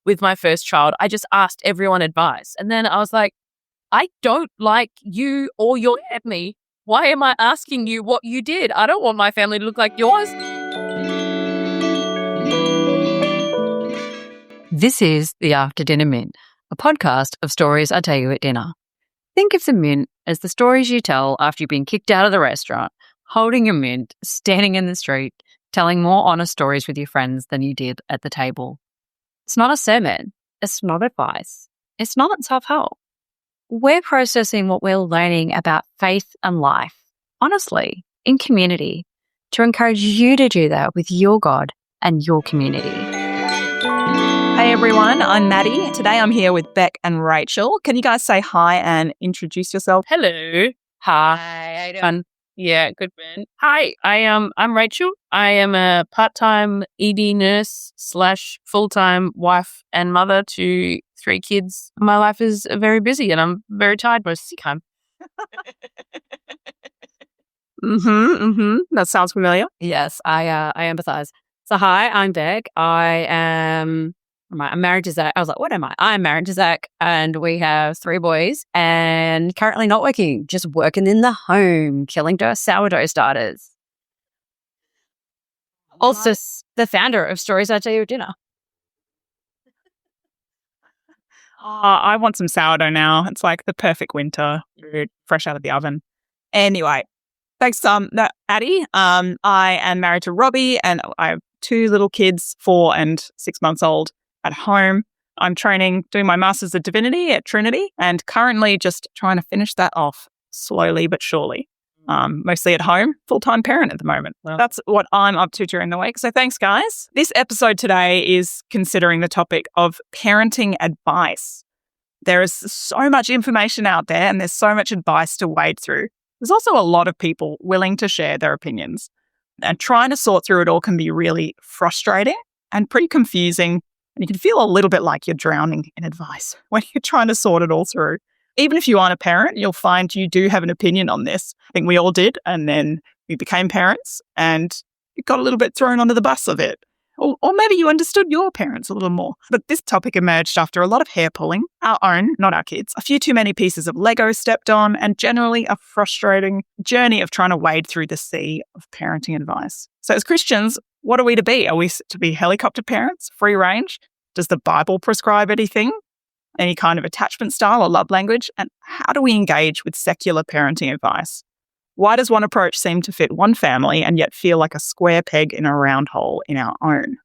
with my first child, I just asked everyone advice. And then I was like, I don't like you or your family. Why am I asking you what you did? I don't want my family to look like yours. This is the After Dinner Mint, a podcast of stories I tell you at dinner. Think of the mint as the stories you tell after you've been kicked out of the restaurant, holding your mint, standing in the street, telling more honest stories with your friends than you did at the table. It's not a sermon. It's not advice. It's not self-help. We're processing what we're learning about faith and life, honestly, in community, to encourage you to do that with your God and your community. Hey everyone, I'm Maddy. Today I'm here with Beck and Rachel. Can you guys say hi and introduce yourself? Hello. Hi, how you doing? Yeah, good man. Hi, I'm Rachel. I am a part-time ED nurse / full-time wife and mother to 3 kids. My life is very busy and I'm very tired most of the time. That sounds familiar. Yes, I empathize. So hi, I'm Beck. I'm married to Zach. I was like, what am I? I'm married to Zach and we have 3 boys and currently not working, just working in the home, killing sourdough starters. Also the founder of Stories I Tell You at Dinner. I want some sourdough now. It's like the perfect winter food, fresh out of the oven. Anyway, thanks, Addie. I am married to Robbie and I have 2 little kids, 4 and 6 months old, at home. I'm doing my Masters of Divinity at Trinity and currently just trying to finish that off slowly but surely. Mostly at home, full-time parent at the moment. Wow. That's what I'm up to during the week. So thanks, guys. This episode today is considering the topic of parenting advice. There is so much information out there and there's so much advice to wade through. There's also a lot of people willing to share their opinions. And trying to sort through it all can be really frustrating and pretty confusing. And you can feel a little bit like you're drowning in advice when you're trying to sort it all through. Even if you aren't a parent, you'll find you do have an opinion on this. I think we all did. And then we became parents and you got a little bit thrown under the bus of it. Or maybe you understood your parents a little more. But this topic emerged after a lot of hair pulling, our own, not our kids, a few too many pieces of Lego stepped on, and generally a frustrating journey of trying to wade through the sea of parenting advice. So as Christians, what are we to be? Are we to be helicopter parents, free range? Does the Bible prescribe anything? Any kind of attachment style or love language? And how do we engage with secular parenting advice? Why does one approach seem to fit one family and yet feel like a square peg in a round hole in our own?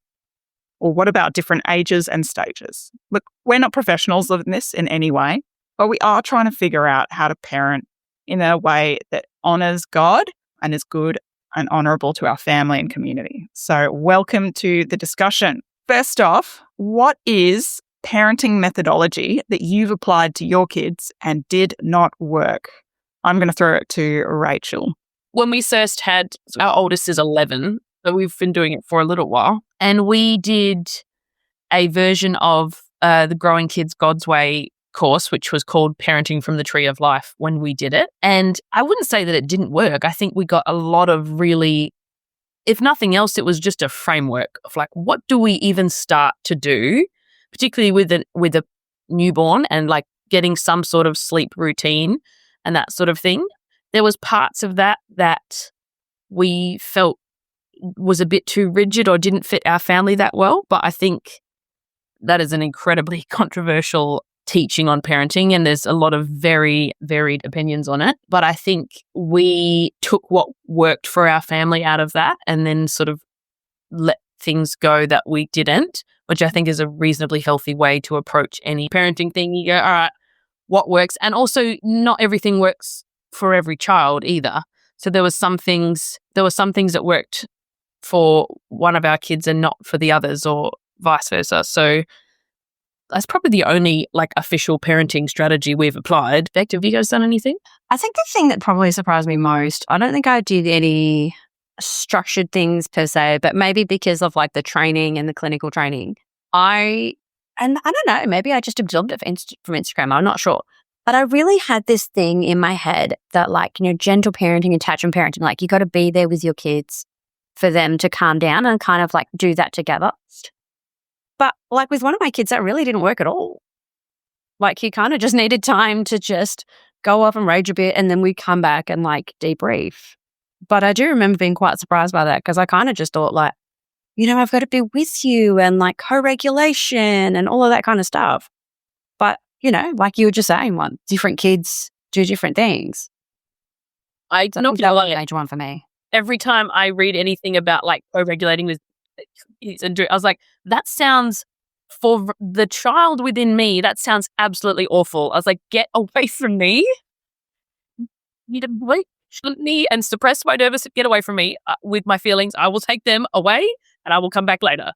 Or what about different ages and stages? Look, we're not professionals in this in any way, but we are trying to figure out how to parent in a way that honors God and is good and honorable to our family and community. So welcome to the discussion. First off, what is parenting methodology that you've applied to your kids and did not work? I'm going to throw it to Rachel. When we first had, our oldest is 11, so we've been doing it for a little while. And we did a version of the Growing Kids God's Way course, which was called Parenting from the Tree of Life when we did it. And I wouldn't say that it didn't work. I think we got a lot of really, if nothing else, it was just a framework of like, what do we even start to do, particularly with a newborn and like getting some sort of sleep routine and that sort of thing. There was parts of that we felt was a bit too rigid or didn't fit our family that well. But I think that is an incredibly controversial teaching on parenting and there's a lot of very varied opinions on it. But I think we took what worked for our family out of that and then sort of let things go that we didn't, which I think is a reasonably healthy way to approach any parenting thing. You go, all right, what works? And also not everything works for every child either. So there were some things that worked for one of our kids and not for the others or vice versa. So that's probably the only like official parenting strategy we've applied. Beck, have you guys done anything? I think the thing that probably surprised me most, I don't think I did any structured things per se, but maybe because of like the training and the clinical training, I don't know, maybe I just absorbed it from Instagram. I'm not sure. But I really had this thing in my head that like, gentle parenting, attachment parenting, like you got to be there with your kids for them to calm down and kind of like do that together. But like with one of my kids, that really didn't work at all. Like he kind of just needed time to just go off and rage a bit, and then we'd come back and like debrief. But I do remember being quite surprised by that because I kind of just thought like, I've got to be with you and like co-regulation and all of that kind of stuff. But, like you were just saying, different kids do different things. I So not that gonna was lie, a major one for me. every time I read anything about like co-regulating with kids and I was like, that sounds, for the child within me, that sounds absolutely awful. I was like, get away from me. You need to wait, shouldn't me, and suppress my nervous. Get away from me with my feelings. I will take them away and I will come back later.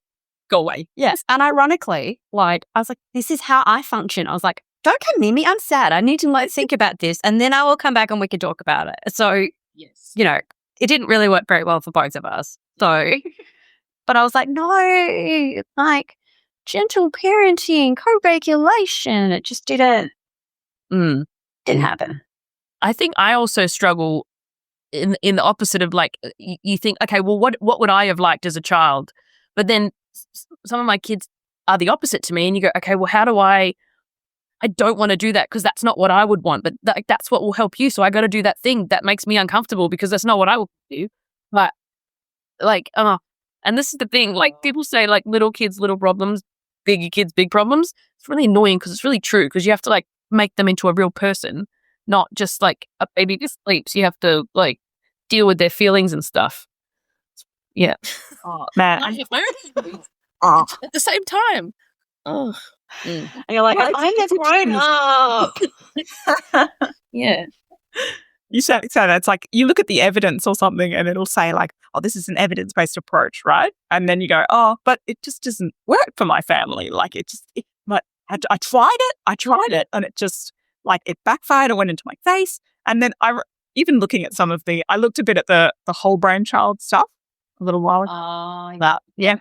Go away. Yes. And ironically, like, I was like, this is how I function. I was like, don't come near me. I'm sad. I need to like think about this and then I will come back and we can talk about it. So, Yes. It didn't really work very well for both of us. So, but I was like, no, like gentle parenting, co-regulation. It just didn't happen. I think I also struggle in the opposite of like, you think, okay, well, what would I have liked as a child? But then some of my kids are the opposite to me, and you go, okay, well, how do I don't want to do that because that's not what I would want, but that's what will help you. So I got to do that thing that makes me uncomfortable because that's not what I will do. But like, and this is the thing, like people say like little kids, little problems, bigger kids, big problems. It's really annoying because it's really true because you have to like make them into a real person, not just like a baby that sleeps. You have to like deal with their feelings and stuff. Yeah. Oh, man. I have my own feelings at the same time. Oh. And you're like, I'm never grown up. Yeah. You say that it's like you look at the evidence or something and it'll say like, oh, this is an evidence-based approach, right? And then you go, oh, but it just doesn't work for my family. Like I tried it and it just like it backfired. It went into my face. And then even looking at I looked a bit at the whole brain child stuff a little while ago. Oh, yeah.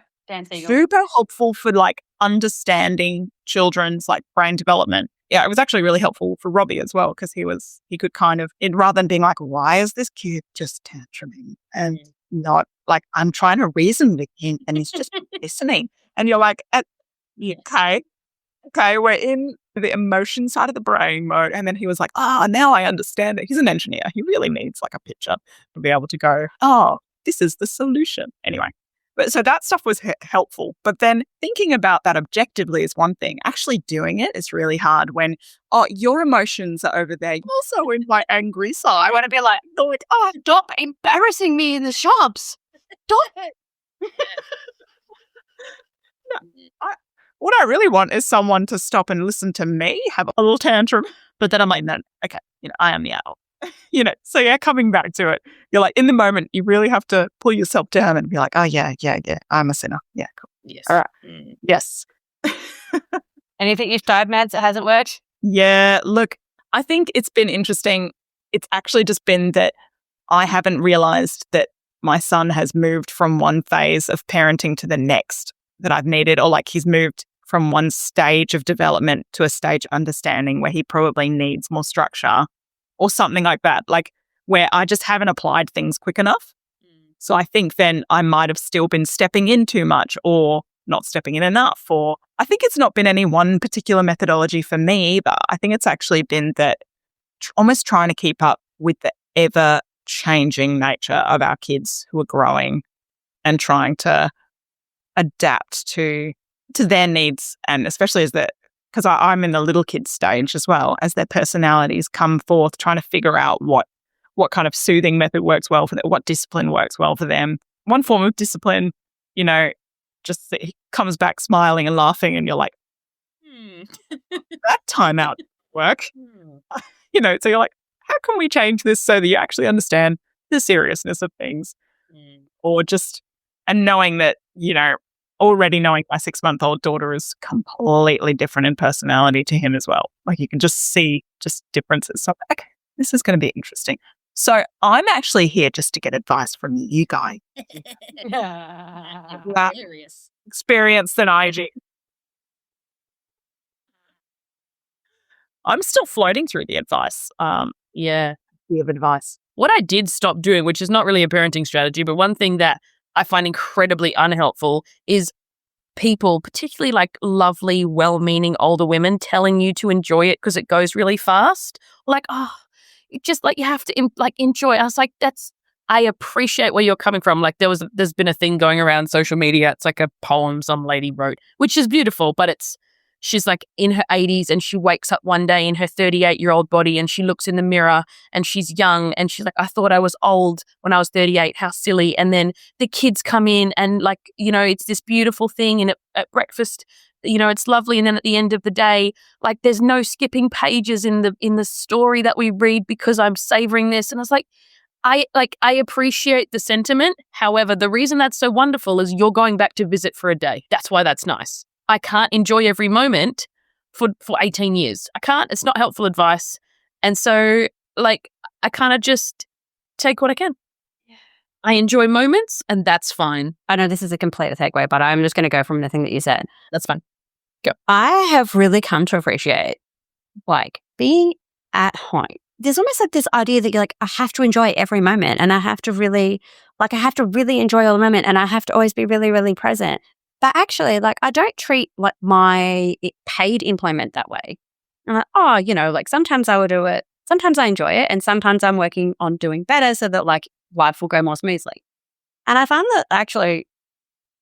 Super helpful for like understanding children's like brain development. Yeah, it was actually really helpful for Robbie as well because he could kind of, rather than being like, why is this kid just tantruming and not like I'm trying to reason with him and he's just listening. And you're like, okay, we're in the emotion side of the brain mode. And then he was like, now I understand it. He's an engineer. He really needs like a picture to be able to go, this is the solution. Anyway. But so that stuff was helpful. But then thinking about that objectively is one thing. Actually doing it is really hard when, your emotions are over there. You're also in my angry side. I want to be like, stop embarrassing me in the shops. Stop it. What I really want is someone to stop and listen to me have a little tantrum. But then I'm like, no, okay, I am the adult. So yeah, coming back to it, you're like, in the moment, you really have to pull yourself down and be like, oh, yeah, I'm a sinner. Yeah, cool. Yes. All right. Yes. Anything you've tried, Mads, that hasn't worked? Yeah, look, I think it's been interesting. It's actually just been that I haven't realized that my son has moved from one phase of parenting to the next that I've needed, or like he's moved from one stage of development to a stage of understanding where he probably needs more structure. Or something like that, like where I just haven't applied things quick enough. So I think then I might have still been stepping in too much or not stepping in enough. Or I think it's not been any one particular methodology for me, but I think it's actually been that almost trying to keep up with the ever-changing nature of our kids who are growing and trying to adapt to their needs, and especially because I'm in the little kid stage as well, as their personalities come forth, trying to figure out what kind of soothing method works well for them, what discipline works well for them. One form of discipline, just he comes back smiling and laughing and you're like, that timeout work. So you're like, how can we change this so that you actually understand the seriousness of things? Or just, and knowing that, already knowing my 6-month-old daughter is completely different in personality to him as well. Like you can just see just differences. So okay, this is going to be interesting. So I'm actually here just to get advice from you guys. Hilarious. Experience than IG. I'm still floating through the advice. Yeah. The advice. What I did stop doing, which is not really a parenting strategy, but one thing that I find incredibly unhelpful is people, particularly like lovely, well-meaning older women telling you to enjoy it because it goes really fast. Like, oh, it just like you have to enjoy. I was like, I appreciate where you're coming from. Like there's been a thing going around social media. It's like a poem some lady wrote, which is beautiful, but she's like in her 80s and she wakes up one day in her 38-year-old body and she looks in the mirror and she's young and she's like, I thought I was old when I was 38. How silly. And then the kids come in and like, it's this beautiful thing. And at breakfast, it's lovely. And then at the end of the day, like there's no skipping pages in the story that we read because I'm savoring this. And I was like, I appreciate the sentiment. However, the reason that's so wonderful is you're going back to visit for a day. That's why that's nice. I can't enjoy every moment for 18 years. I can't. It's not helpful advice. And so, like, I kind of just take what I can. Yeah. I enjoy moments, and that's fine. I know this is a complete segue, but I'm just going to go from the thing that you said. That's fine. Go. I have really come to appreciate, like, being at home. There's almost like this idea that you're like, I have to enjoy every moment and I have to really enjoy all the moment and I have to always be really, really present. But actually, like, I don't treat like my paid employment that way. I'm like, oh, like sometimes I will do it. Sometimes I enjoy it and sometimes I'm working on doing better so that like life will go more smoothly. And I found that actually,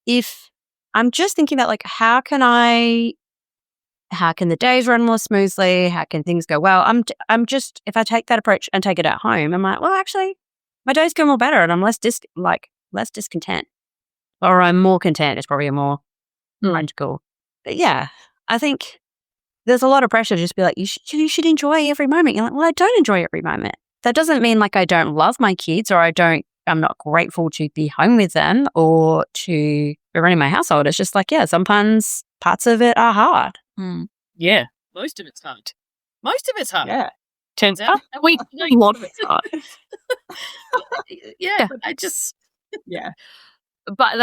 if I'm just thinking about like, how can the days run more smoothly? How can things go well? I'm just, if I take that approach and take it at home, I'm like, well, actually, my days go more better and I'm less discontent. Or I'm more content is probably a more practical. But yeah, I think there's a lot of pressure to just be like, you should enjoy every moment. You're like, well, I don't enjoy every moment. That doesn't mean like I don't love my kids or I'm not grateful to be home with them or to be running my household. It's just like, yeah, sometimes parts of it are hard. Yeah, most of it's hard. Yeah. Turns out a lot of it's hard. Yeah, yeah. But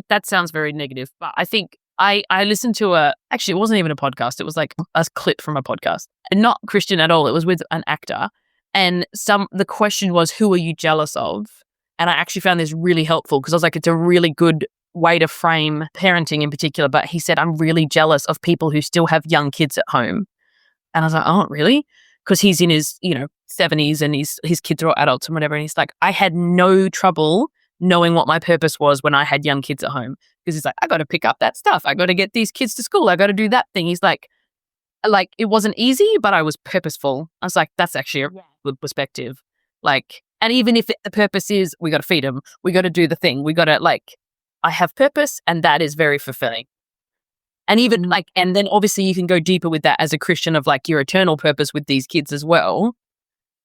that sounds very negative. But I think I listened to actually, it wasn't even a podcast. It was like a clip from a podcast. And not Christian at all. It was with an actor. And the question was, who are you jealous of? And I actually found this really helpful because I was like, it's a really good way to frame parenting in particular. But he said, I'm really jealous of people who still have young kids at home. And I was like, oh, really? Because he's in his, 70s and his kids are all adults and whatever. And he's like, I had no trouble knowing what my purpose was when I had young kids at home. Because he's like, I got to pick up that stuff. I got to get these kids to school. I got to do that thing. He's like, it wasn't easy, but I was purposeful. I was like, that's actually a good perspective. Like, and even if the purpose is, we got to feed them, we got to do the thing, we got to I have purpose and that is very fulfilling. And even and then obviously you can go deeper with that as a Christian of like your eternal purpose with these kids as well.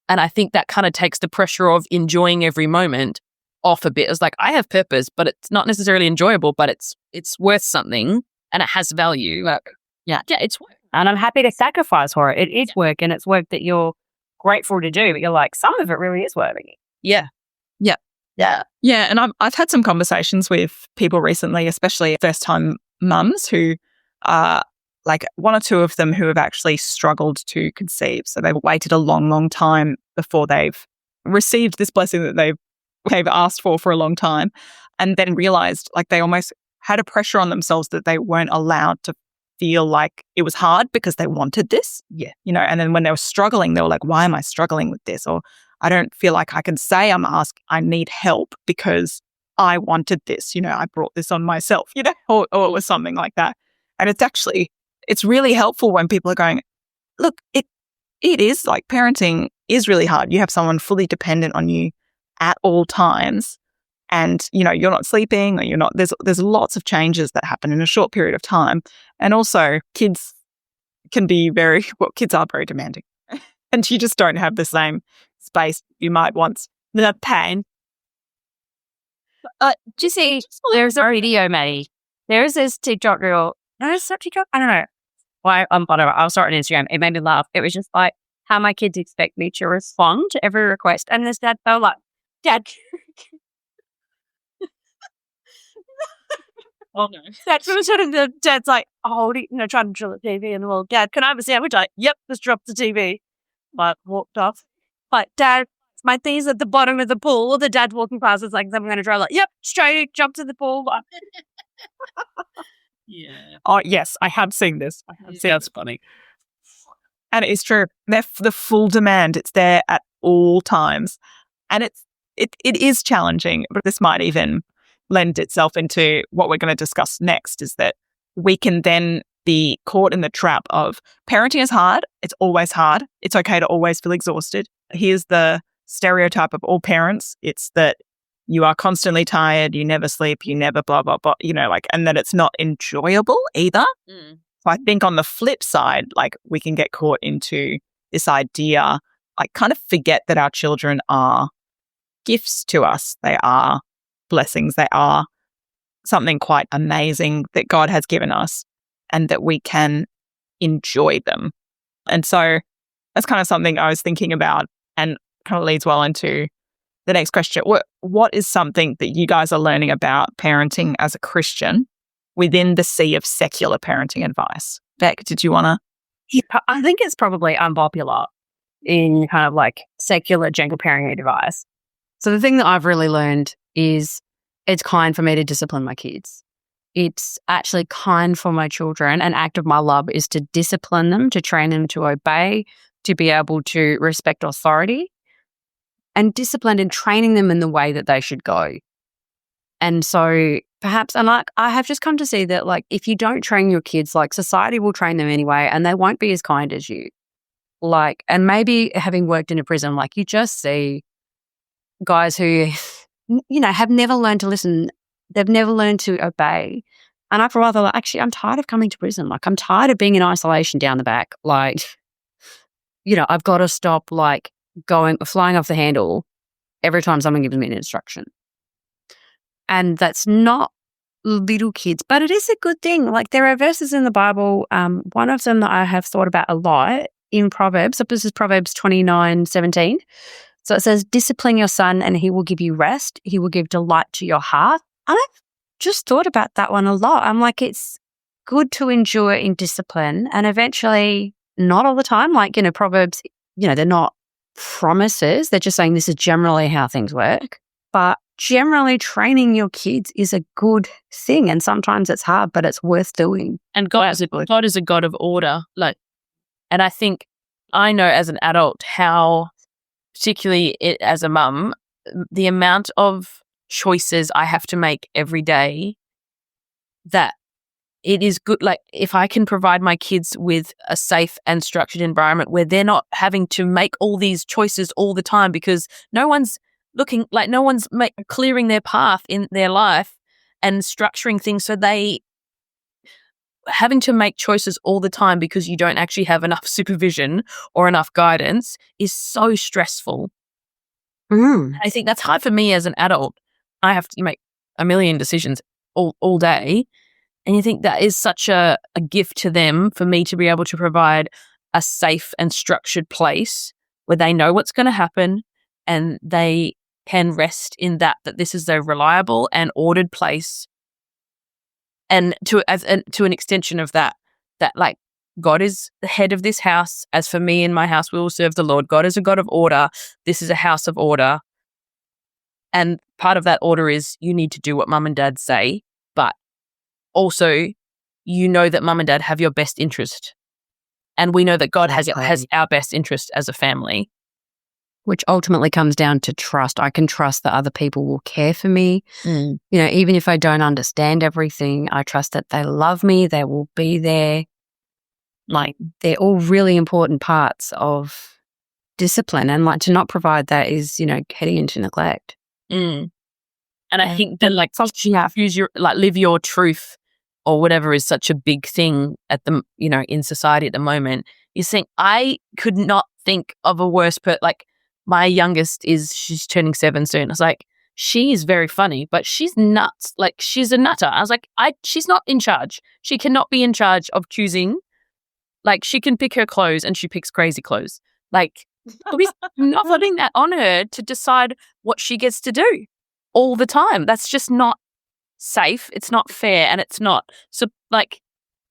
And I think that kind of takes the pressure of enjoying every moment off a bit. It's like, I have purpose, but it's not necessarily enjoyable, but it's worth something and it has value. Like, yeah, it's work. And I'm happy to sacrifice for it. It is work and it's work that you're grateful to do, but you're like, some of it really is worth it. Yeah. Yeah. Yeah. Yeah. And I've had some conversations with people recently, especially first-time mums who are like one or two of them who have actually struggled to conceive. So they've waited a long, long time before they've received this blessing that they've asked for a long time, and then realized like they almost had a pressure on themselves that they weren't allowed to feel like it was hard because they wanted this. Yeah. And then when they were struggling, they were like, why am I struggling with this? Or I don't feel like I can say I need help because I wanted this, I brought this on myself, or it was something like that. And it's really helpful when people are going, look, it is like parenting is really hard. You have someone fully dependent on you at all times. And, you're not sleeping or you're not, there's lots of changes that happen in a short period of time. And also kids are very demanding and you just don't have the same space you might once. The pain. Do you see, there's a video, Maddy. There's this TikTok girl. No, it's not TikTok. I don't know. Why? Whatever. I'll start on Instagram. It made me laugh. It was just like how my kids expect me to respond to every request. And this dad felt like, Dad. Oh no. That's sort of the dad's like holding, trying to drill the TV and the little, Dad, can I have a sandwich? Like, yep, just drop the TV. Like, walked off. Like, Dad, my thing's at the bottom of the pool. Or the dad's walking past, it's like, I'm going to drive. Like, yep, straight, jump to the pool. Yeah. Oh, yes, I have seen this. That's funny. And it's true. They're the full demand. It's there at all times. And it is challenging, but this might even lend itself into what we're going to discuss next, is that we can then be caught in the trap of parenting is hard. It's always hard. It's okay to always feel exhausted. Here's the stereotype of all parents. It's that you are constantly tired, you never sleep, you never blah, blah, blah, and that it's not enjoyable either. Mm. So I think on the flip side, we can get caught into this idea, kind of forget that our children are gifts to us. They are blessings. They are something quite amazing that God has given us and that we can enjoy them. And so that's kind of something I was thinking about and kind of leads well into the next question. What is something that you guys are learning about parenting as a Christian within the sea of secular parenting advice? Beck, did you want to? Yeah, I think it's probably unpopular in kind of secular gentle parenting advice. So the thing that I've really learned is it's kind for me to discipline my kids. It's actually kind for my children. An act of my love is to discipline them, to train them to obey, to be able to respect authority, and discipline and training them in the way that they should go. And so perhaps, and I have just come to see that if you don't train your kids, society will train them anyway, and they won't be as kind as you. And maybe having worked in a prison, you just see guys who, have never learned to listen. They've never learned to obey. And I feel rather actually, I'm tired of coming to prison. I'm tired of being in isolation down the back. I've got to stop flying off the handle every time someone gives me an instruction. And that's not little kids, but it is a good thing. There are verses in the Bible, one of them that I have thought about a lot in Proverbs. So this is Proverbs 29:17. So it says, discipline your son and he will give you rest. He will give delight to your heart. And I've just thought about that one a lot. I'm it's good to endure in discipline, and eventually, not all the time, Proverbs, they're not promises. They're just saying this is generally how things work. But generally training your kids is a good thing. And sometimes it's hard, but it's worth doing. And God is a God of order. And I think I know as an adult how, particularly as a mum, the amount of choices I have to make every day, that it is good. If I can provide my kids with a safe and structured environment where they're not having to make all these choices all the time because no one's looking, no one's clearing their path in their life and structuring things, so they having to make choices all the time because you don't actually have enough supervision or enough guidance is so stressful. I think that's hard for me as an adult. I have to make a million decisions all day. And you think that is such a gift to them for me to be able to provide a safe and structured place where they know what's going to happen and they can rest in that this is a reliable and ordered place. And to an extension of that God is the head of this house. As for me and my house, we will serve the Lord. God is a God of order. This is a house of order. And part of that order is you need to do what mum and dad say, but also that mum and dad have your best interest. And we know that God has our best interest as a family. Which ultimately comes down to trust. I can trust that other people will care for me. Even if I don't understand everything, I trust that they love me, they will be there. They're all really important parts of discipline. And to not provide that is, heading into neglect. And I think that live your truth or whatever is such a big thing at the, in society at the moment. You think I could not think of a worse my youngest she's turning 7 soon. I was she is very funny, but she's nuts. She's a nutter. I was she's not in charge. She cannot be in charge of choosing. She can pick her clothes and she picks crazy clothes. We're not putting that on her to decide what she gets to do all the time. That's just not safe. It's not fair. And it's not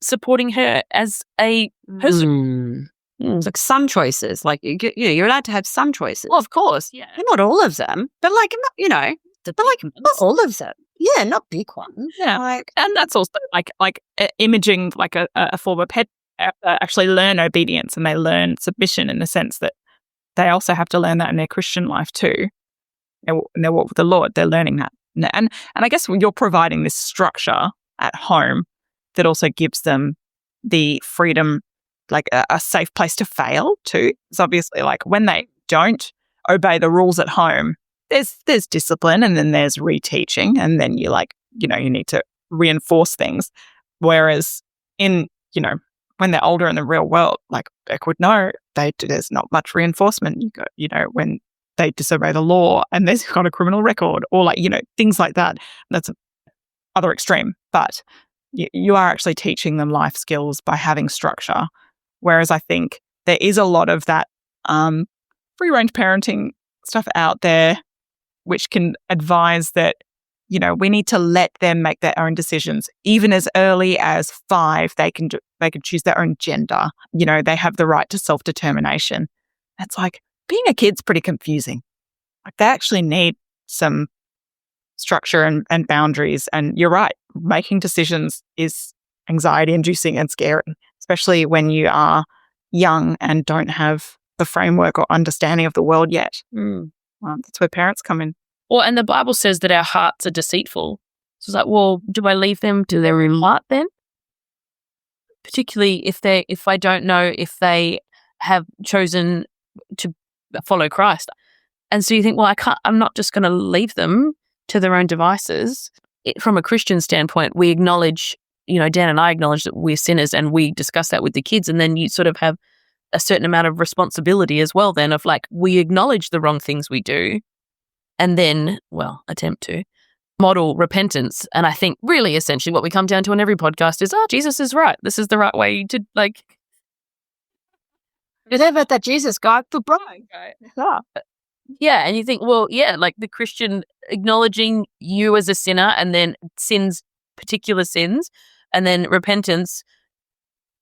supporting her as a person. It's some choices, you're allowed to have some choices. Well, of course, yeah. Not all of them, but But like, not all of them. Yeah, not big ones. Yeah. Like, And that's also like imaging like a form of pet actually learn obedience and they learn submission in the sense that they also have to learn that in their Christian life too. In their walk with the Lord, they're learning that. And I guess you're providing this structure at home that also gives them the freedom, like a safe place to fail too. It's obviously like when they don't obey the rules at home, there's discipline and then there's reteaching and then you need to reinforce things. Whereas in, when they're older in the real world, like Beck would know, there's not much reinforcement. When they disobey the law and they've got a criminal record or things like that. That's other extreme. But you are actually teaching them life skills by having structure. Whereas I think there is a lot of that free-range parenting stuff out there which can advise that, we need to let them make their own decisions. Even as early as 5, they can choose their own gender. They have the right to self-determination. It's like being a kid's pretty confusing. Like they actually need some structure and boundaries. And you're right, making decisions is anxiety-inducing and scary, especially when you are young and don't have the framework or understanding of the world yet. That's where parents come in. Well, and the Bible says that our hearts are deceitful. So it's like, well, do I leave them to their own heart then? Particularly if I don't know if they have chosen to follow Christ. And so you think, well, I'm not just going to leave them to their own devices. From a Christian standpoint, we acknowledge, Dan and I acknowledge that we're sinners and we discuss that with the kids. And then you sort of have a certain amount of responsibility as well then of like, we acknowledge the wrong things we do and then, attempt to model repentance. And I think really essentially what we come down to on every podcast is, Jesus is right. This is the right way to like. Whatever that Jesus God for Brian. Yeah. And you think, like the Christian acknowledging you as a sinner and then particular sins, and then repentance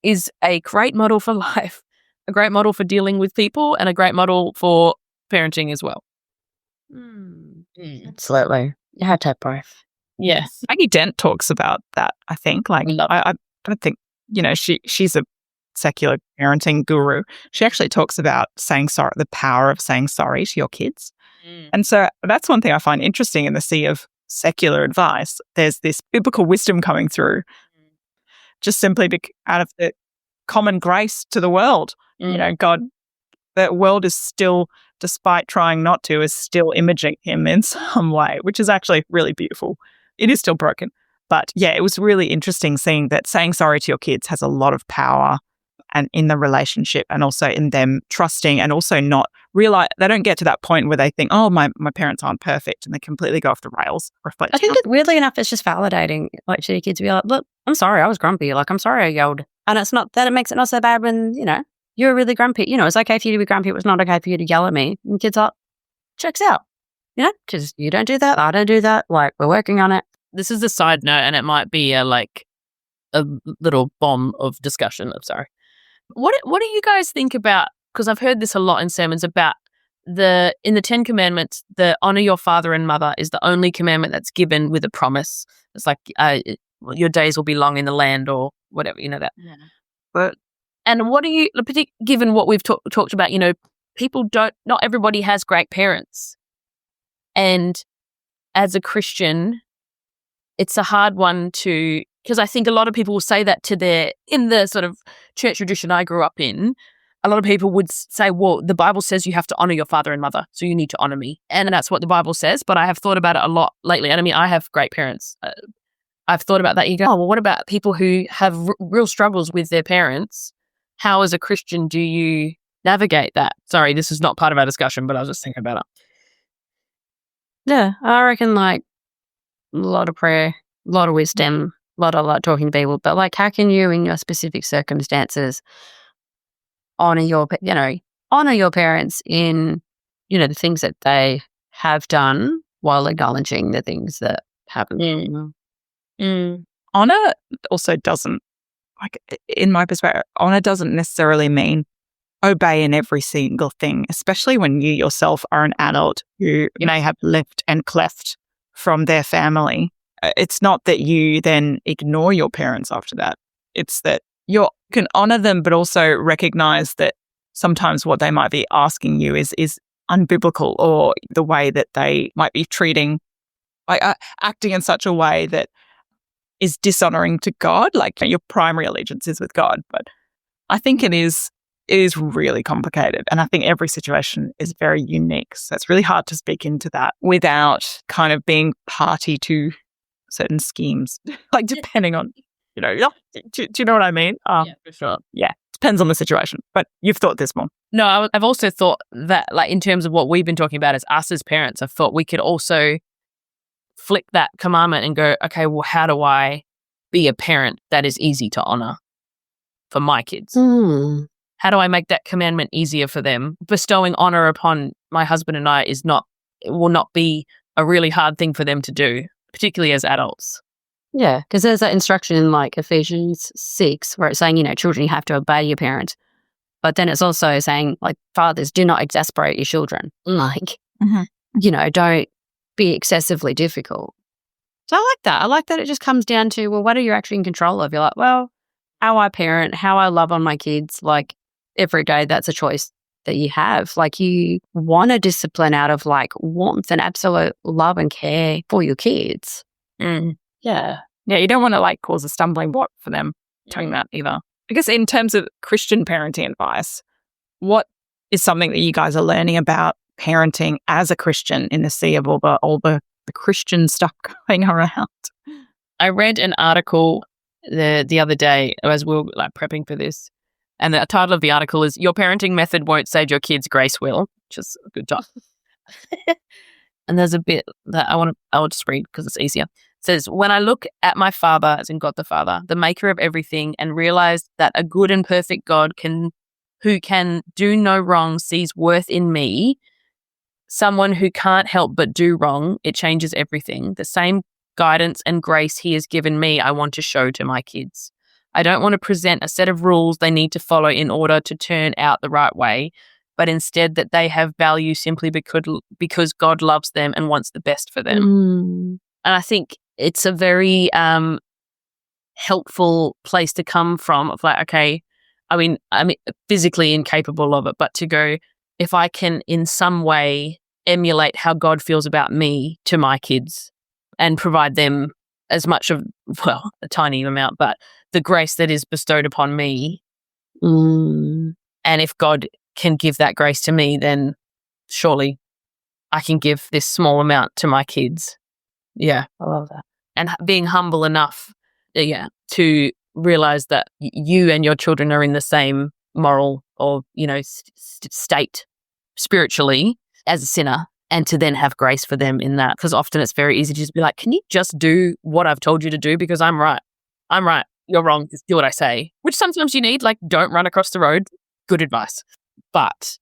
is a great model for life, a great model for dealing with people, and a great model for parenting as well. Absolutely. You have to have both. Yes. Maggie Dent talks about that, I think. Like, I don't think, she's a secular parenting guru. She actually talks about saying sorry, the power of saying sorry to your kids. And so that's one thing I find interesting in the sea of secular advice. There's this biblical wisdom coming through just simply out of the common grace to the world. God, the world is still, despite trying not to, is still imaging him in some way, which is actually really beautiful. It is still broken. But yeah, it was really interesting seeing that saying sorry to your kids has a lot of power and in the relationship and also in them trusting and also not realize they don't get to that point where they think, oh, my parents aren't perfect and they completely go off the rails. I think that weirdly enough, it's just validating like to your kids to be like, look, I'm sorry, I was grumpy. Like, I'm sorry I yelled. And it's not that it makes it not so bad when, you're really grumpy. It's okay for you to be grumpy. It was not okay for you to yell at me. And kids are, checks out, because you don't do that. I don't do that. Like, we're working on it. This is a side note and it might be a little bomb of discussion. I'm sorry. What do you guys think about, because I've heard this a lot in sermons about in the 10 Commandments, the honor your father and mother is the only commandment that's given with a promise. It's like your days will be long in the land or whatever, that. Yeah. But and what do you, given what we've talked about, people not everybody has great parents. And as a Christian, it's a hard one because I think a lot of people will say that in the sort of church tradition I grew up in, a lot of people would say, well, the Bible says you have to honor your father and mother, so you need to honor me. And that's what the Bible says, but I have thought about it a lot lately. And I mean, I have great parents. I've thought about that. You go, oh, well, what about people who have real struggles with their parents? How, as a Christian, do you navigate that? Sorry, this is not part of our discussion, but I was just thinking about it. Yeah, I reckon like a lot of prayer, a lot of wisdom, a lot of talking to people. But like, how can you, in your specific circumstances, honor your parents in, the things that they have done while acknowledging the things that happen? Honor also doesn't, in my perspective, honor doesn't necessarily mean obey in every single thing, especially when you yourself are an adult who may have left and cleft from their family. It's not that you then ignore your parents after that. It's that you can honor them, but also recognize that sometimes what they might be asking you is unbiblical, or the way that they might be treating, acting in such a way that is dishonoring to God. Like, your primary allegiance is with God. But I think it is really complicated. And I think every situation is very unique. So it's really hard to speak into that without kind of being party to certain schemes, like depending on, do you know what I mean? Yeah, for sure. Yeah, depends on the situation. But you've thought this more. No, I've also thought that, like, in terms of what we've been talking about as us as parents, I've thought we could also flick that commandment and go, okay, well, how do I be a parent that is easy to honor for my kids? How do I make that commandment easier for them? Bestowing honor upon my husband and I will not be a really hard thing for them to do, particularly as adults. Yeah, because there's that instruction in like Ephesians 6 where it's saying, children, you have to obey your parents. But then it's also saying, like, fathers, do not exasperate your children. Like, don't be excessively difficult. So I like that. I like that it just comes down to, well, what are you actually in control of? You're like, well, how I parent, how I love on my kids, like every day, that's a choice that you have. Like, you want to discipline out of like warmth and absolute love and care for your kids. Yeah. Yeah, you don't want to like cause a stumbling block for them doing that either. Because in terms of Christian parenting advice, what is something that you guys are learning about parenting as a Christian in the sea of all the Christian stuff going around? I read an article the other day as we were like prepping for this, and the title of the article is "Your Parenting Method Won't Save Your Kids, Grace Will," which is a good job. And there's a bit that I'll just read because it's easier. It says, "When I look at my Father, as in God the Father, the maker of everything, and realize that a good and perfect God who can do no wrong sees worth in me, someone who can't help but do wrong, it changes everything. The same guidance and grace he has given me, I want to show to my kids. I don't want to present a set of rules they need to follow in order to turn out the right way, but instead that they have value simply because God loves them and wants the best for them." And I think it's a very helpful place to come from, of like, okay, I mean, physically incapable of it, but to go, if I can in some way emulate how God feels about me to my kids and provide them as much of, well, a tiny amount, but the grace that is bestowed upon me. And if God can give that grace to me, then surely I can give this small amount to my kids. Yeah. I love that. And being humble enough, to realize that you and your children are in the same moral or, state spiritually as a sinner, and to then have grace for them in that. Because often it's very easy to just be like, can you just do what I've told you to do because I'm right? I'm right. You're wrong. Just do what I say. Which sometimes you need, like, don't run across the road. Good advice. But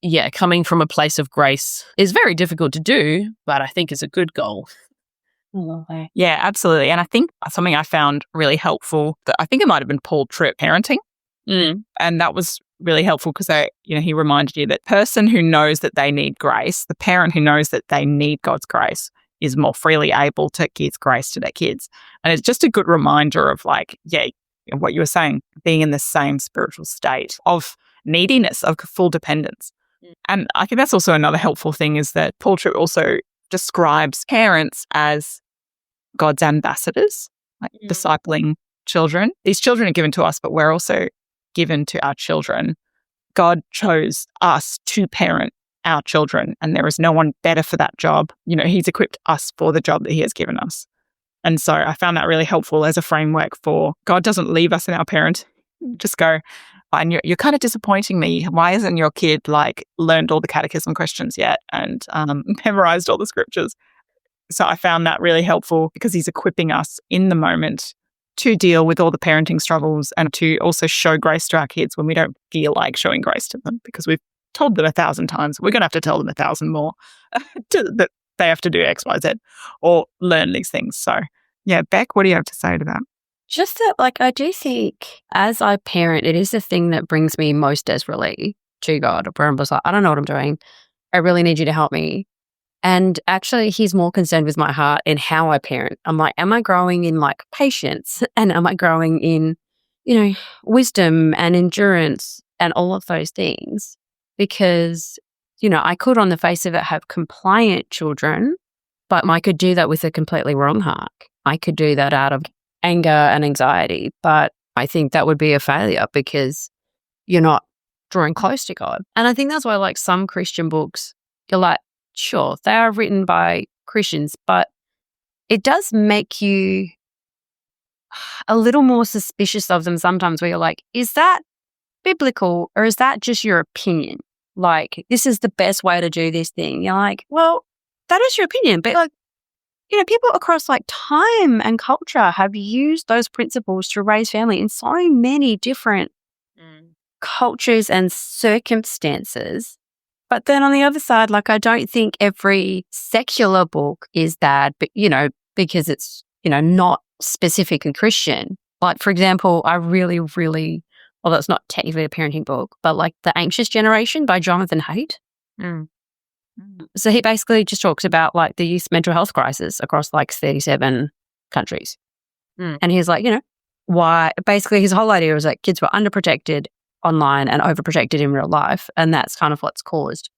yeah, coming from a place of grace is very difficult to do, but I think is a good goal. Yeah, absolutely. And I think something I found really helpful, that I think it might have been Paul Tripp, parenting. And that was really helpful because he reminded you that person who knows that they need grace, the parent who knows that they need God's grace, is more freely able to give grace to their kids. And it's just a good reminder of like, what you were saying, being in the same spiritual state of neediness, of full dependence. And I think that's also another helpful thing, is that Paul Tripp also describes parents as God's ambassadors, like discipling children. These children are given to us, but we're also given to our children. God chose us to parent our children, and there is no one better for that job. He's equipped us for the job that he has given us. And so I found that really helpful as a framework for God doesn't leave us in our parent. Just go, and you're kind of disappointing me. Why isn't your kid like learned all the catechism questions yet and memorized all the scriptures? So I found that really helpful because he's equipping us in the moment to deal with all the parenting struggles and to also show grace to our kids when we don't feel like showing grace to them, because we've told them 1,000 times. We're going to have to tell them 1,000 more that they have to do X, Y, Z or learn these things. So yeah, Beck, what do you have to say to that? Just that, like, I do think as I parent, it is the thing that brings me most desperately to God, where I'm just like, I don't know what I'm doing. I really need you to help me. And actually, he's more concerned with my heart and how I parent. I'm like, am I growing in like patience? And am I growing in, wisdom and endurance and all of those things? Because, I could on the face of it have compliant children, but I could do that with a completely wrong heart. I could do that out of anger and anxiety. But I think that would be a failure because you're not drawing close to God. And I think that's why like some Christian books, you're like, sure, they are written by Christians, but it does make you a little more suspicious of them sometimes where you're like, is that biblical or is that just your opinion? Like, this is the best way to do this thing. You're like, well, that is your opinion. But like, people across like time and culture have used those principles to raise family in so many different cultures and circumstances. But then on the other side, like, I don't think every secular book is bad, but, because it's, not specifically Christian. Like, for example, I really, really, although it's not technically a parenting book, but like The Anxious Generation by Jonathan Haidt. So he basically just talks about like the youth mental health crisis across like 37 countries. And he's like, why, basically his whole idea was that kids were underprotected online and overprotected in real life. And that's kind of what's caused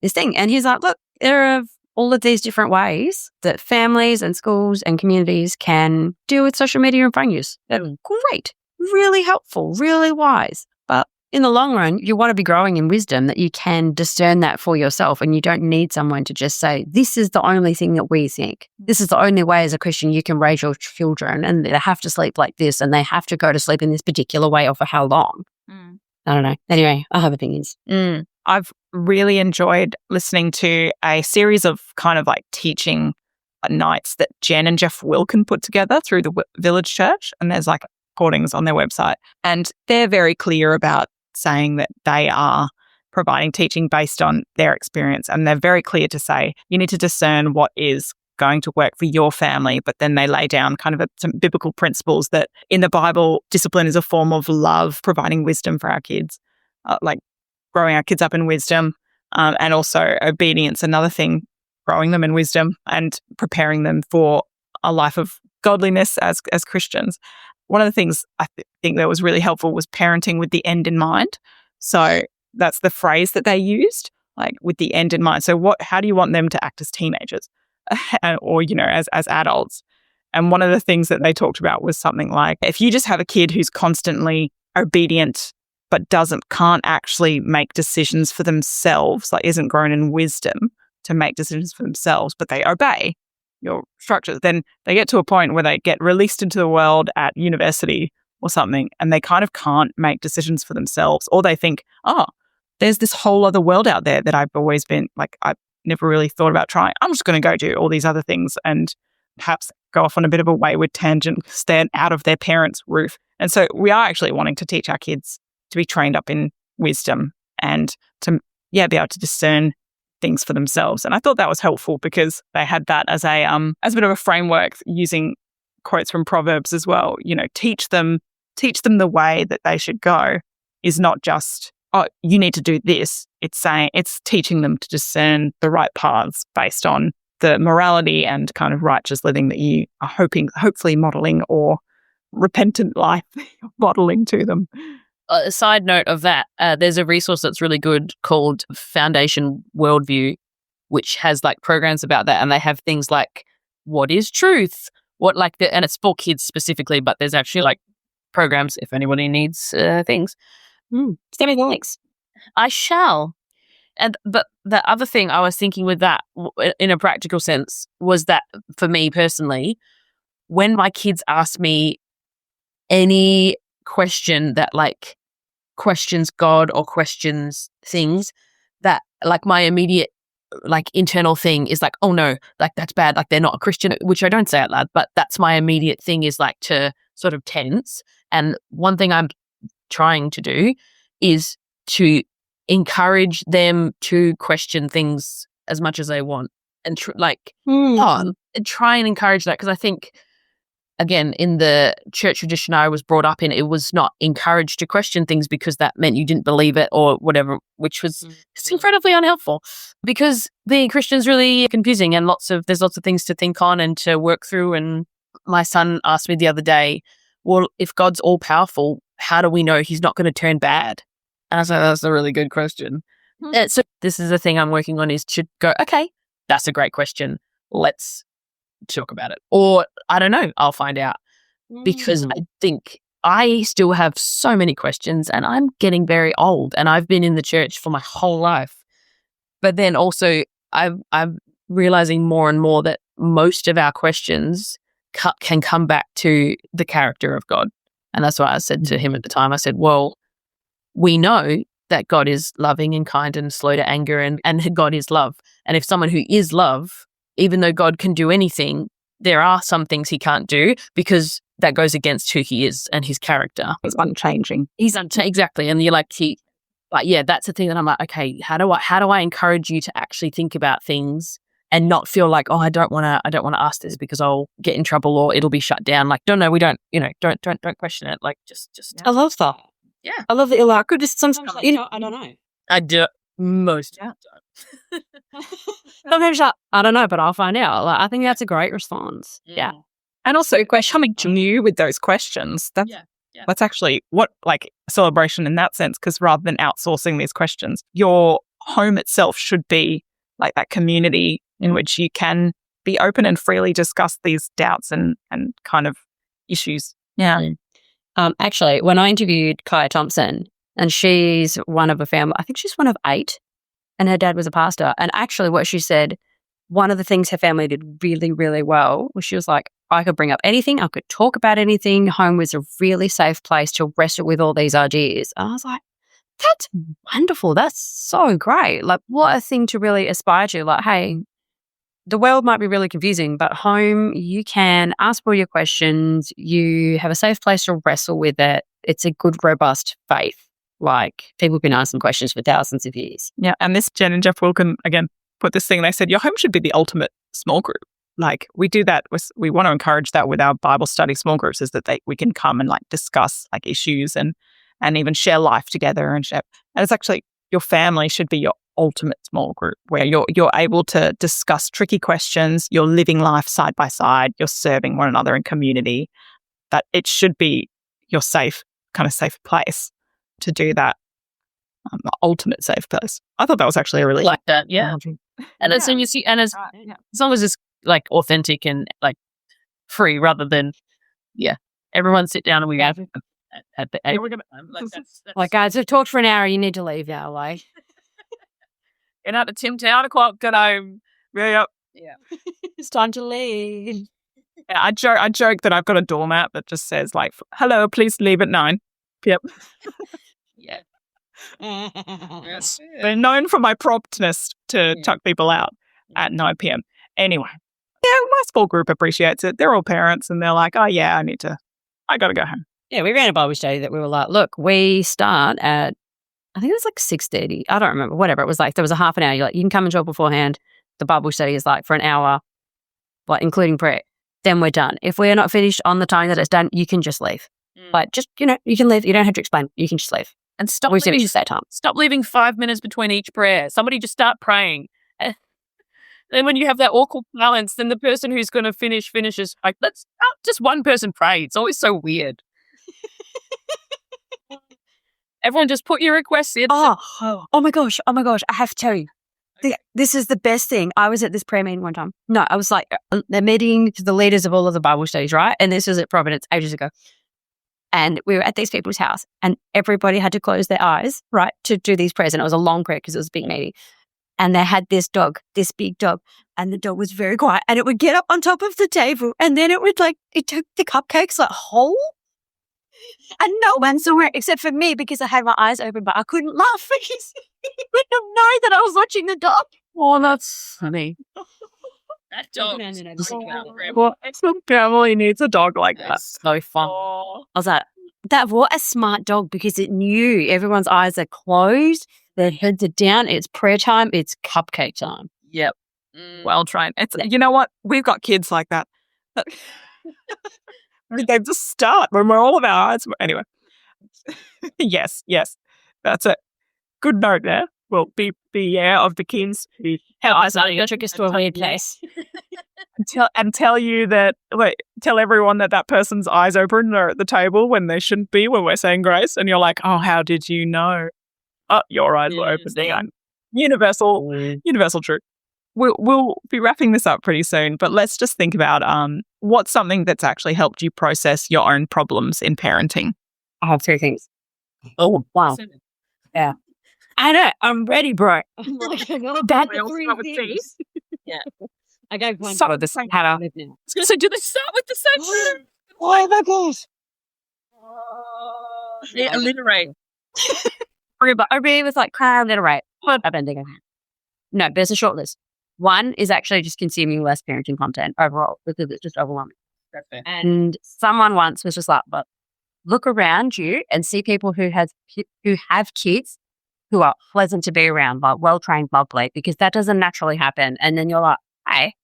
this thing. And he's like, look, there are all of these different ways that families and schools and communities can deal with social media and phone use. They're great, really helpful, really wise. But in the long run, you want to be growing in wisdom that you can discern that for yourself, and you don't need someone to just say, this is the only thing that we think. This is the only way as a Christian you can raise your children, and they have to sleep like this, and they have to go to sleep in this particular way, or for how long. I don't know. Anyway, I have opinions. I've really enjoyed listening to a series of kind of like teaching nights that Jen and Jeff Wilkin put together through the Village Church. And there's like recordings on their website. And they're very clear about saying that they are providing teaching based on their experience. And they're very clear to say you need to discern what is going to work for your family. But then they lay down kind of some biblical principles that in the Bible, discipline is a form of love, providing wisdom for our kids, like growing our kids up in wisdom, and also obedience, another thing, growing them in wisdom and preparing them for a life of godliness as Christians. One of the things I think that was really helpful was parenting with the end in mind. So that's the phrase that they used, like with the end in mind. So how do you want them to act as teenagers or, as adults? And one of the things that they talked about was something like, if you just have a kid who's constantly obedient but can't actually make decisions for themselves, like isn't grown in wisdom to make decisions for themselves, but they obey your structures, then they get to a point where they get released into the world at university or something, and they kind of can't make decisions for themselves, or they think, there's this whole other world out there that I've always been like, I've never really thought about trying. I'm just going to go do all these other things and perhaps go off on a bit of a wayward tangent, stand out of their parents' roof. And so we are actually wanting to teach our kids to be trained up in wisdom and to, be able to discern things for themselves. And I thought that was helpful because they had that as a bit of a framework, using quotes from Proverbs as well. Teach them the way that they should go is not just, you need to do this. It's teaching them to discern the right paths based on the morality and kind of righteous living that you are hopefully modeling, or repentant life modeling to them. A side note of that, there's a resource that's really good called Foundation Worldview, which has like programs about that, and they have things like what is truth, and it's for kids specifically, but there's actually like programs if anybody needs things. Send me the links. I shall. But the other thing I was thinking with that, in a practical sense, was that for me personally, when my kids ask me any question that like questions God or questions things, that like my immediate like internal thing is like, oh no, like that's bad, like they're not a Christian, which I don't say out loud, but that's my immediate thing, is like to sort of tense. And one thing I'm trying to do is to encourage them to question things as much as they want, and try and encourage that, because I think again, in the church tradition I was brought up in, it was not encouraged to question things because that meant you didn't believe it or whatever, which was it's incredibly unhelpful because being Christian is really confusing and there's lots of things to think on and to work through. And my son asked me the other day, well, if God's all powerful, how do we know he's not going to turn bad? And I was like, that's a really good question. So this is the thing I'm working on, is to go, okay, that's a great question. Let's talk about it. Or I don't know, I'll find out. Because I think I still have so many questions and I'm getting very old and I've been in the church for my whole life. But then also I'm realizing more and more that most of our questions can come back to the character of God. And that's why I said to him at the time, I said, well, we know that God is loving and kind and slow to anger and God is love. And if someone who is love, even though God can do anything, there are some things he can't do because that goes against who he is and his character. He's unchanging. Exactly. And you're like, but yeah, that's the thing that I'm like, okay, how do I encourage you to actually think about things and not feel like, oh, I don't want to ask this because I'll get in trouble or it'll be shut down. Like, no, we don't, don't question it. Like, just. I love that. Yeah. I love that you're like, sometimes like, I don't know. I do most of the time. Sometimes I don't know, but I'll find out. Like, I think that's a great response. Yeah. And also coming to you with those questions. That's actually what, like, a celebration in that sense, because rather than outsourcing these questions, your home itself should be like that community in which you can be open and freely discuss these doubts and kind of issues. Yeah. Actually, when I interviewed Kaya Thompson, and she's one of a family, I think she's one of 8, and her dad was a pastor. And actually what she said, one of the things her family did really, really well was she was like, I could bring up anything. I could talk about anything. Home was a really safe place to wrestle with all these ideas. And I was like, that's wonderful. That's so great. Like, what a thing to really aspire to. Like, hey, the world might be really confusing, but home, you can ask all your questions. You have a safe place to wrestle with it. It's a good, robust faith. Like, people can ask some questions for thousands of years. Yeah. And this, Jen and Jeff Wilkin, again, put this thing, they said, your home should be the ultimate small group. Like, we do that. We want to encourage that with our Bible study small groups, is that we can come and like discuss like issues and even share life together and share. And it's actually, your family should be your ultimate small group where you're able to discuss tricky questions. You're living life side by side. You're serving one another in community. That it should be your safe place to do that. Ultimate safe place. I thought that was actually a really like that. Yeah. And as soon as you as long as it's like authentic and like free, rather than everyone sit down and we have at the end. Like, guys, we've talked for an hour. You need to leave now. Like, get out to Tim Town o'clock. Get home. Yeah. it's time to leave. Yeah, I joke that I've got a doormat that just says like, "Hello, please leave at 9 p.m." Yeah. Yes. They're known for my promptness to tuck people out at 9 p.m. Anyway, my small group appreciates it. They're all parents and they're like, oh yeah, I got to go home. Yeah, we ran a Bible study that we were like, look, we start at, I think it was like 6:30. I don't remember, whatever. It was like, there was a half an hour. You're like, you can come and talk beforehand. The Bible study is like for an hour, like including prayer. Then we're done. If we're not finished on the time that it's done, you can just leave. Like, just, you can leave. You don't have to explain. You can just leave. And stop leaving 5 minutes between each prayer. Somebody just start praying. Then when you have that awkward balance, then the person who's going to finishes like, just one person pray. It's always so weird. Everyone just put your requests in. Oh my gosh. I have to tell you. This is the best thing. I was at this prayer meeting one time. No, I was like, they're meeting to the leaders of all of the Bible studies, right? And this was at Providence ages ago. And we were at these people's house and everybody had to close their eyes, right, to do these prayers. And it was a long prayer because it was a big meeting. And they had this dog, this big dog, and the dog was very quiet. And it would get up on top of the table and then it would it took the cupcakes like whole. And no one saw it except for me because I had my eyes open, but I couldn't laugh because he wouldn't have known that I was watching the dog. Oh, that's funny. That dog. Some family needs a dog like that. That's so fun. I was like, what a smart dog, because it knew everyone's eyes are closed, their heads are down, it's prayer time, it's cupcake time. Yep. Well trained. It's, you know what? We've got kids like that. They just start when we're all of our eyes. Anyway. Yes. That's it. Good note there. Well, beware of the kids who How eyes are your trick is to a weird place. tell you that, tell everyone that person's eyes open are at the table when they shouldn't be when we're saying grace. And you're like, oh, how did you know? Oh, your eyes were open. Universal truth. We'll be wrapping this up pretty soon, but let's just think about what's something that's actually helped you process your own problems in parenting. I have 3 things. Oh, wow. Yeah. I know. I'm ready, bro. That's 3 things. Yeah. I go one. Start with the same. I was going to say, do they start with the same? Why my gosh? Yeah, alliterate. I really was like, alliterate. I've been thinking. No, there's a short list. One is actually just consuming less parenting content overall because it's just overwhelming. And someone once was just like, but look around you and see people who have kids who are pleasant to be around, like well-trained, lovely, because that doesn't naturally happen. And then you're like, hey,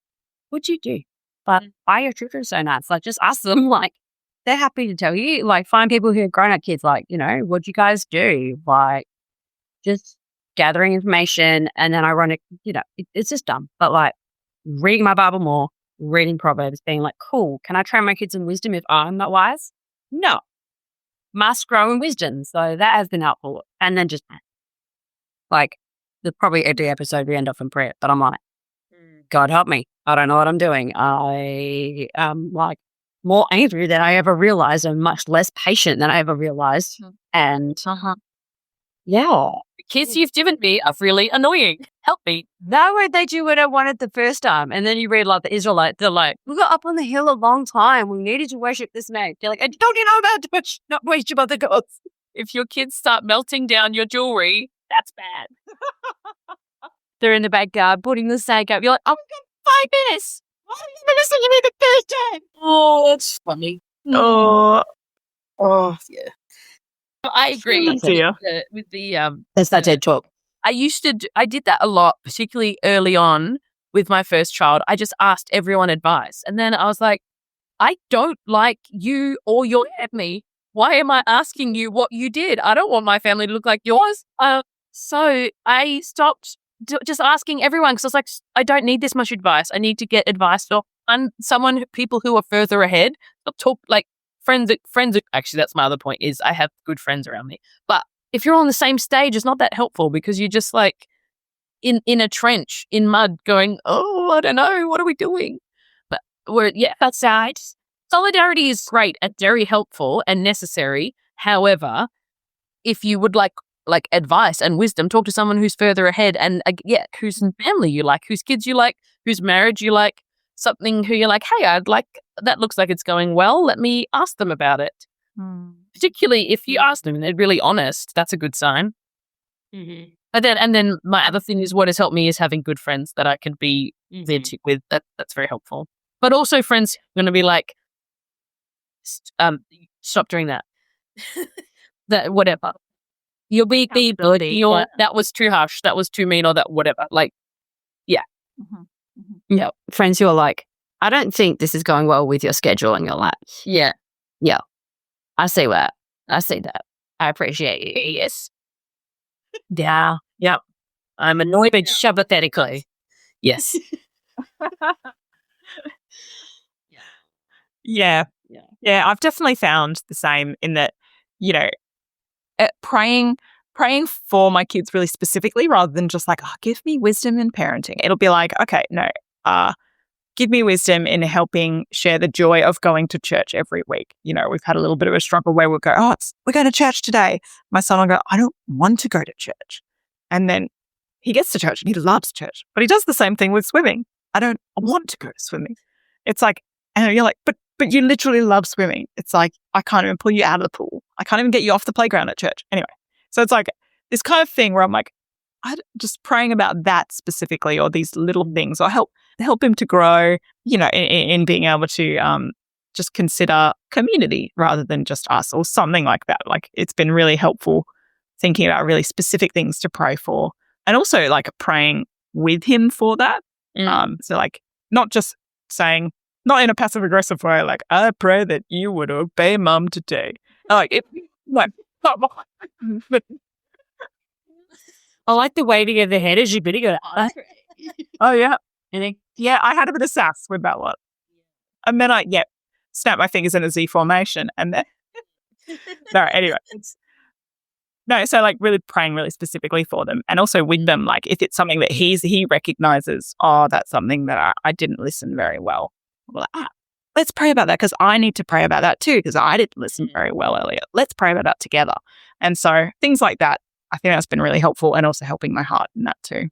what'd you do? But why are your children so nice? Like, just ask them, like, they're happy to tell you. Like, find people who have grown-up kids, like, what'd you guys do? Like, just gathering information. And then it's just dumb. But like, reading my Bible more, reading Proverbs, being like, cool, can I train my kids in wisdom if I'm not wise? No. Must grow in wisdom. So that has been helpful. And then just like, probably every episode we end off in prayer, but I'm like, God help me. I don't know what I'm doing. I am like more angry than I ever realized and much less patient than I ever realized. And yeah. The kids you've given me are really annoying. Help me. That way they do what I wanted the first time. And then you read like the Israelites, they're like, we got up on the hill a long time. We needed to worship this man. They're like, don't you know about to not worship other gods? If your kids start melting down your jewelry, that's bad. They're in the backyard putting the steak up. You're like, oh, we've got 5 minutes. Why are you listening to me the first time? Oh, that's funny. Oh, yeah. I agree with the That's that TED talk. I did that a lot, particularly early on with my first child. I just asked everyone advice. And then I was like, I don't like you or your family. Why am I asking you what you did? I don't want my family to look like yours. So I stopped just asking everyone because I was like, I don't need this much advice. I need to get advice from people who are further ahead. Talk like friends. Actually, that's my other point is I have good friends around me. But if you're on the same stage, it's not that helpful because you're just like in a trench in mud going, oh, I don't know. What are we doing? But that's side. Solidarity is great and very helpful and necessary. However, if you would like advice and wisdom, talk to someone who's further ahead and whose family you like, whose kids you like, whose marriage you like, something who you're like, hey, that looks like it's going well. Let me ask them about it. Particularly if you ask them and they're really honest, that's a good sign. Mm-hmm. And then my other thing is what has helped me is having good friends that I can be authentic with. That's very helpful. But also friends who are going to be like, stop doing that. That whatever. You'll be that was too harsh. That was too mean or that whatever. Like, yeah. Yeah. Friends who are like, I don't think this is going well with your schedule. And you're like, yeah. I see that. I appreciate you. Yes. Yeah. Yep. I'm annoyed but sympathetically. Yes. Yeah. I've definitely found the same in that, praying for my kids really specifically rather than just like, give me wisdom in parenting. It'll be like, okay, no, give me wisdom in helping share the joy of going to church every week. We've had a little bit of a struggle where we'll go, we're going to church today. My son will go, I don't want to go to church. And then he gets to church and he loves church, but he does the same thing with swimming. I don't want to go to swimming. It's like, and you're like, but you literally love swimming. It's like, I can't even pull you out of the pool. I can't even get you off the playground at church. Anyway, so it's like this kind of thing where I'm like, just praying about that specifically or these little things or help him to grow, in being able to just consider community rather than just us or something like that. Like it's been really helpful thinking about really specific things to pray for and also like praying with him for that. So like not just saying, not in a passive aggressive way. Like, I pray that you would obey mum today. Like, I like the waving of the head as you're bidding it. oh yeah. And yeah, I had a bit of sass with that one. And then I, snap my fingers in a Z formation. And then, no, anyway. No, so like really praying really specifically for them and also with them, like if it's something that he recognizes, oh, that's something that I didn't listen very well. Well, let's pray about that because I need to pray about that too because I didn't listen very well earlier. Let's pray about that together. And so things like that, I think that's been really helpful and also helping my heart in that too.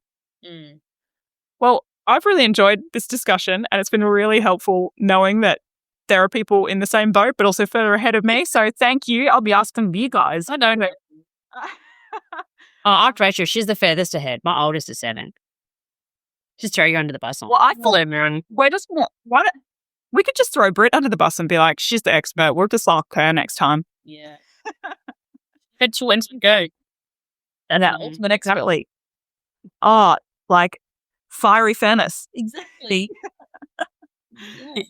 Well, I've really enjoyed this discussion and it's been really helpful knowing that there are people in the same boat but also further ahead of me. So thank you. I'll be asking you guys. I know. After Rachel, she's the furthest ahead. My oldest is 7. Just throw you under the bus. Well, I thought we could just throw Britt under the bus and be like, she's the expert. We'll just ask her next time. Yeah. Head to Wednesday go. And that ultimate exactly. Oh, like fiery furnace. Exactly.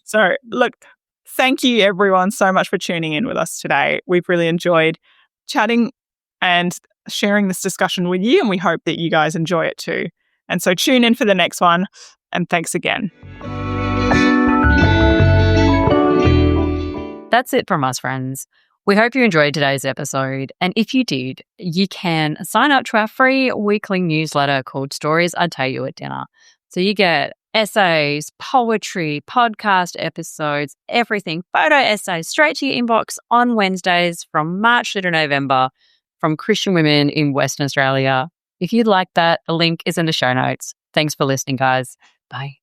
So look, thank you everyone so much for tuning in with us today. We've really enjoyed chatting and sharing this discussion with you, and we hope that you guys enjoy it too. And so tune in for the next one, and thanks again. That's it from us, friends. We hope you enjoyed today's episode, and if you did, you can sign up to our free weekly newsletter called Stories I Tell You at Dinner. So you get essays, poetry, podcast episodes, everything, photo essays straight to your inbox on Wednesdays from March through to November from Christian women in Western Australia. If you'd like that, the link is in the show notes. Thanks for listening, guys. Bye.